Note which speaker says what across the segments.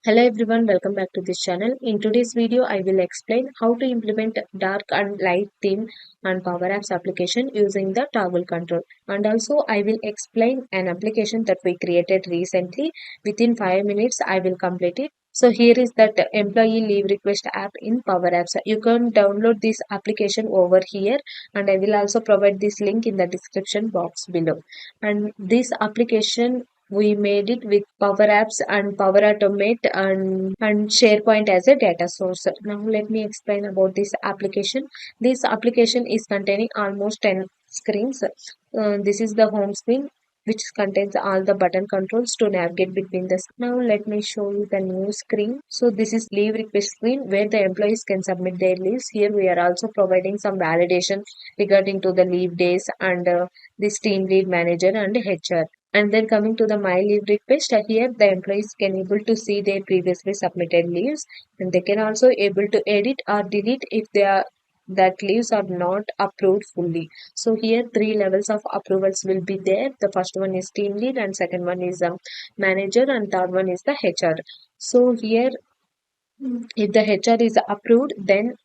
Speaker 1: Hello everyone, welcome back to this channel. In today's video, I will explain how to implement dark and light theme on PowerApps application using the toggle control. And also, I will explain an application that we created recently. Within 5 minutes, I will complete it. So here is that employee leave request app in PowerApps. You can download this application over here, and I will also provide this link in the description box below. And this application we made it with Power Apps and Power Automate and SharePoint as a data source. Now let me explain about this application. This application is containing almost 10 screens. This is the home screen which contains all the button controls to navigate between the. Now let me show you the new screen. So this is leave request screen where the employees can submit their leaves. Here we are also providing some validation regarding to the leave days and this team lead manager and HR. And then coming to the my leave request, here the employees can able to see their previously submitted leaves, and they can also able to edit or delete if they are that leaves are not approved fully. So here three levels of approvals will be there. The first one is team lead, and second one is manager, and third one is the HR. So here if the HR is approved, then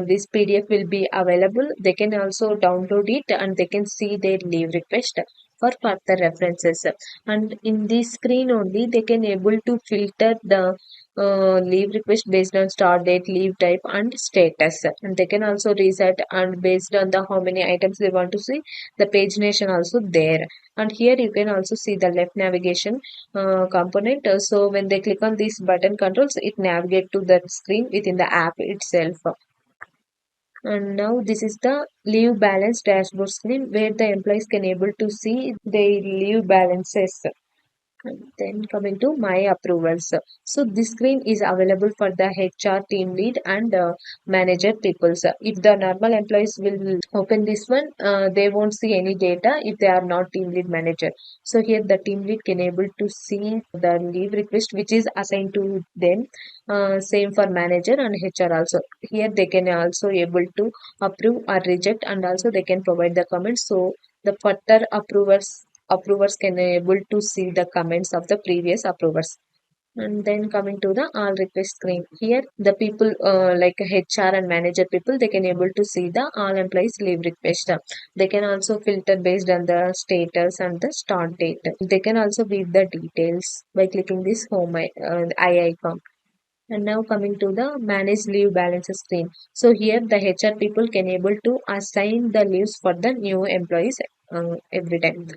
Speaker 1: this PDF will be available. They can also download it and they can see their leave request for further references. And in this screen only, they can able to filter the leave request based on start date, leave type, and status. And they can also reset and based on the how many items they want to see, the page nation also there. And here you can also see the left navigation component. So when they click on these button controls, it navigate to that screen within the app itself. And now this is the leave balance dashboard screen where the employees can able to see their leave balances. And then coming to my approvals. So this screen is available for the HR team lead and manager peoples. If the normal employees will open this one, they won't see any data if they are not team lead manager. So here the team lead can able to see the leave request which is assigned to them. Same for manager and HR also. Here they can also able to approve or reject, and also they can provide the comments. So the further approvers can able to see the comments of the previous approvers. And then coming to the all request screen, here the people like HR and manager people, they can able to see the all employees leave request. They can also filter based on the status and the start date. They can also view the details by clicking this home eye icon. And now coming to the manage leave balances screen. So here the HR people can able to assign the leaves for the new employees every time.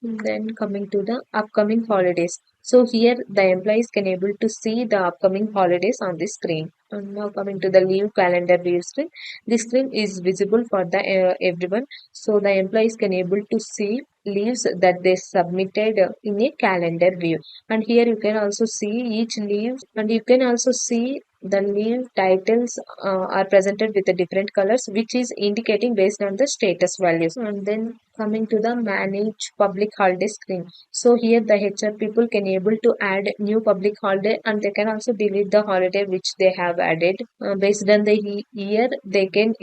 Speaker 1: Then coming to the upcoming holidays. So here the employees can able to see the upcoming holidays on the screen. And now coming to the leave calendar view screen. This screen is visible for the everyone. So the employees can able to see leaves that they submitted in a calendar view. And here you can also see each leave, and you can also see the leave titles are presented with the different colors, which is indicating based on the status values. And then coming to the manage public holiday screen. So here the HR people can able to add new public holiday, and they can also delete the holiday which they have added. Based on the year, they can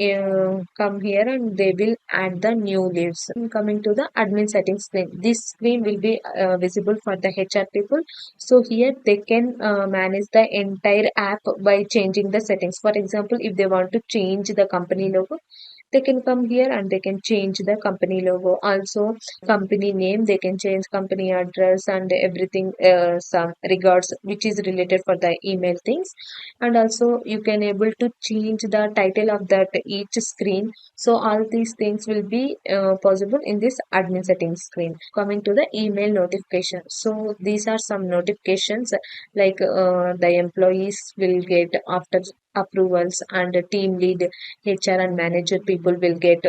Speaker 1: come here and they will add the new leaves. And coming to the admin settings screen. This screen will be visible for the HR people. So here they can manage the entire app by changing the settings. For example, if they want to change the company logo, they can come here and they can change the company logo, also company name, they can change company address and everything, some regards which is related for the email things. And also you can able to change the title of that each screen. So all these things will be possible in this admin settings screen. Coming to the email notification, so these are some notifications like the employees will get after approvals, and the team lead, HR and manager people will get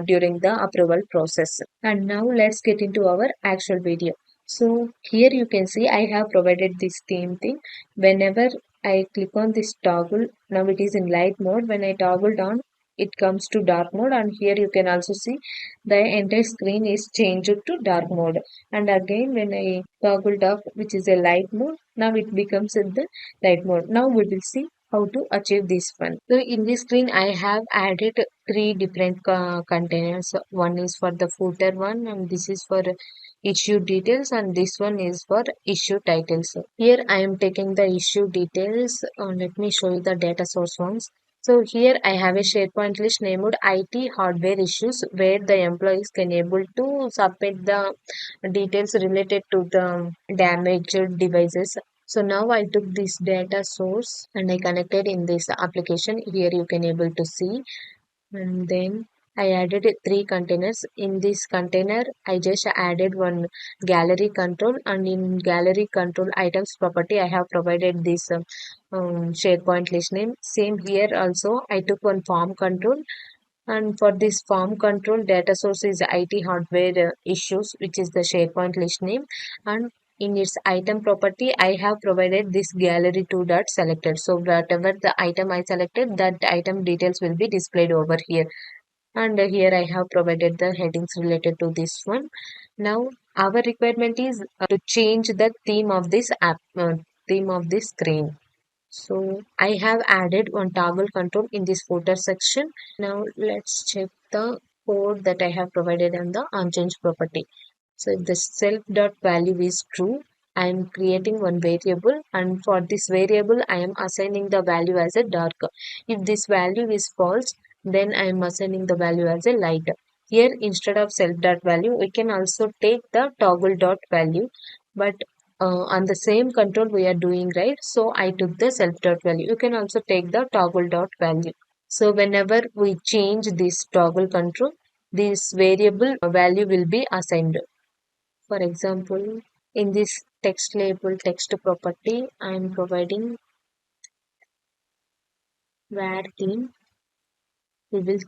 Speaker 1: during the approval process. And now let's get into our actual video. So here you can see I have provided this theme thing. Whenever I click on this toggle, now it is in light mode. When I toggle down, it comes to dark mode, and here you can also see the entire screen is changed to dark mode. And again when I toggled off, which is a light mode, now it becomes in the light mode. Now we will see how to achieve this one. So in this screen, I have added three different containers. One is for the footer one, and this is for issue details, and this one is for issue titles. Here I am taking the issue details. Let me show you the data source ones. So here I have a SharePoint list named IT hardware issues where the employees can able to submit the details related to the damaged devices. So now I took this data source and I connected in this application. Here you can able to see, and then I added three containers. In this container I just added one gallery control, and in gallery control items property I have provided this SharePoint list name. Same here also I took one form control, and for this form control data source is IT hardware issues, which is the SharePoint list name, and in its item property I have provided this gallery 2 dot selected. So whatever the item I selected, that item details will be displayed over here. And here I have provided the headings related to this one. Now our requirement is to change the theme of this app, theme of this screen. So I have added one toggle control in this footer section. Now let's check the code that I have provided on the unchanged property. So if the self dot value is true, I am creating one variable, and for this variable I am assigning the value as a dark. If this value is false, then I am assigning the value as a light. Here instead of self dot value, we can also take the toggle dot value, but on the same control we are doing, right? So I took the self dot value. You can also take the toggle dot value. So whenever we change this toggle control, this variable value will be assigned. For example, in this text label text property, I am providing var theme. We will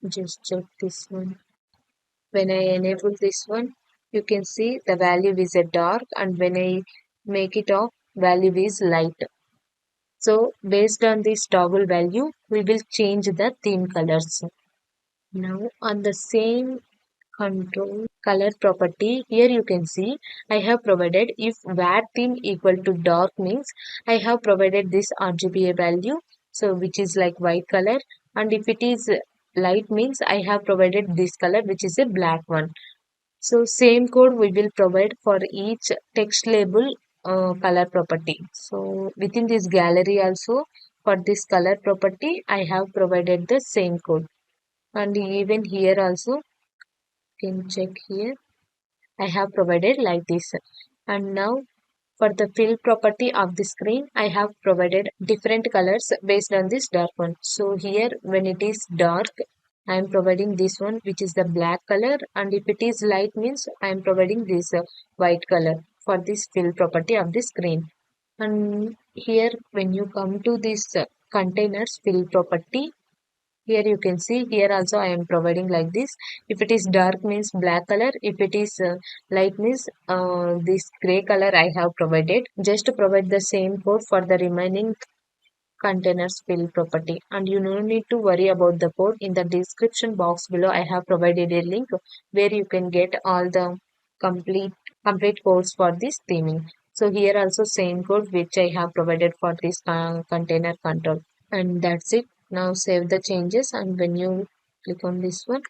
Speaker 1: just check this one. When I enable this one, you can see the value is a dark, and when I make it off, value is light. So based on this toggle value, we will change the theme colors. Now on the same control color property, here you can see I have provided if var theme equal to dark means I have provided this RGBA value, so which is like white color, and if it is light means I have provided this color, which is a black one. So same code we will provide for each text label color property. So within this gallery also, for this color property I have provided the same code, and even here also you can check here I have provided like this. And now for the fill property of the screen, I have provided different colors based on this dark one. So here when it is dark, I am providing this one, which is the black color, and if it is light means I am providing this white color for this fill property of the screen. And here when you come to this containers fill property, here you can see here also I am providing like this. If it is dark means black color. If it is light means this gray color I have provided. Just to provide the same code for the remaining containers fill property. And you no need to worry about the code. In the description box below I have provided a link where you can get all the complete codes for this theming. So here also same code which I have provided for this container control. And that's it. Now save the changes, and when you click on this one,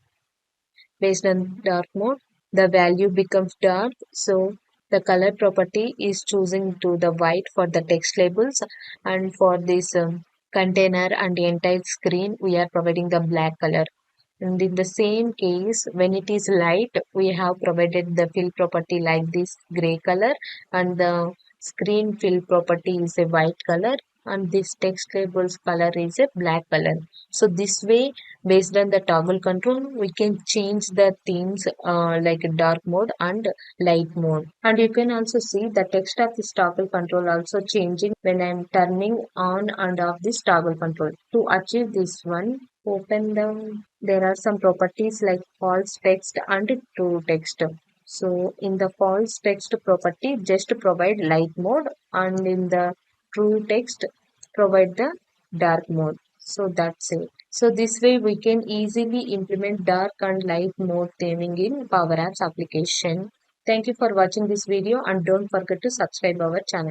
Speaker 1: based on dark mode, the value becomes dark. So the color property is choosing to the white for the text labels, and for this container and the entire screen we are providing the black color. And in the same case, when it is light, we have provided the fill property like this gray color, and the screen fill property is a white color, and this text labels color is a black color. So this way, based on the toggle control, we can change the themes like dark mode and light mode. And you can also see the text of this toggle control also changing when I am turning on and off this toggle control. To achieve this one, open them. There are some properties like false text and true text. So in the false text property, just provide light mode, and in the true text, provide the dark mode. So that's it. So this way we can easily implement dark and light mode theming in PowerApps application. Thank you for watching this video, and don't forget to subscribe our channel.